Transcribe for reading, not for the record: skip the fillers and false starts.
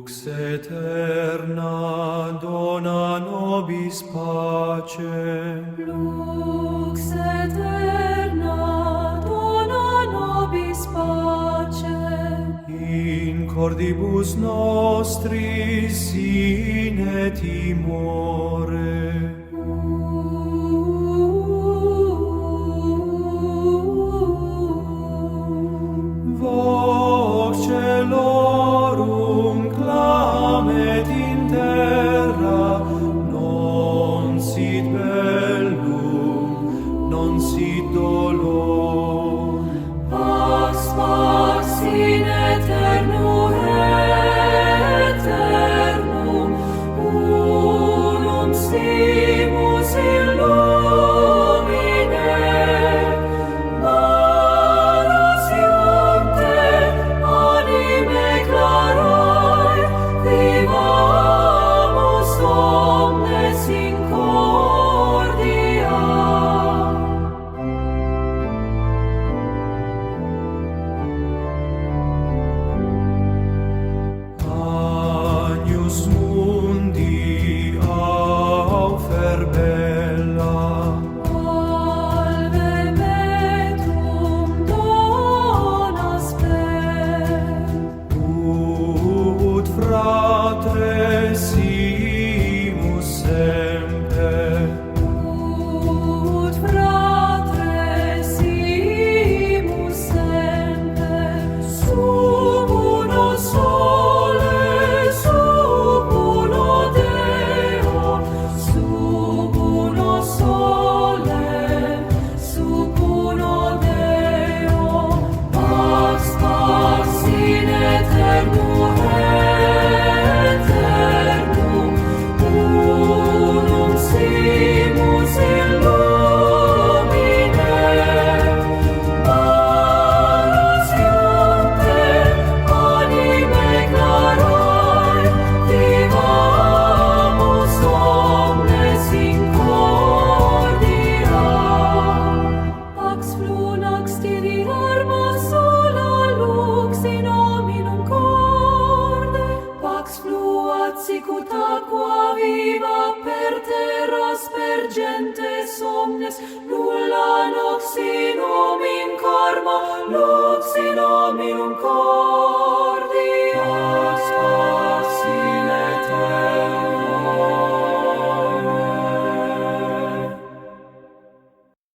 Eterna, dona nobis pace. Lux eterna, dona nobis pace. In cordibus nostris sine timore. Vox celorum clamet in terra, non sit bellum, non sit dolor. Pax, pax in aeternum, unum simus in lumine, manos iuncte anime clarae, vivamus omnes in cordia. Agnus mundi aufer bella, alve metrum dona spem, ut fratresimus semper, ut fratresimus semper, sub uno sole, sub uno Deo, sub uno sole, sub uno Deo. Pax, pax in aeternum, unum simus in lumine, manos iuncte anime clarae, vivamus omnes in cordia. Pax flunax tirir arma sola lux in hominum corde, pax fluat sicut aqua viva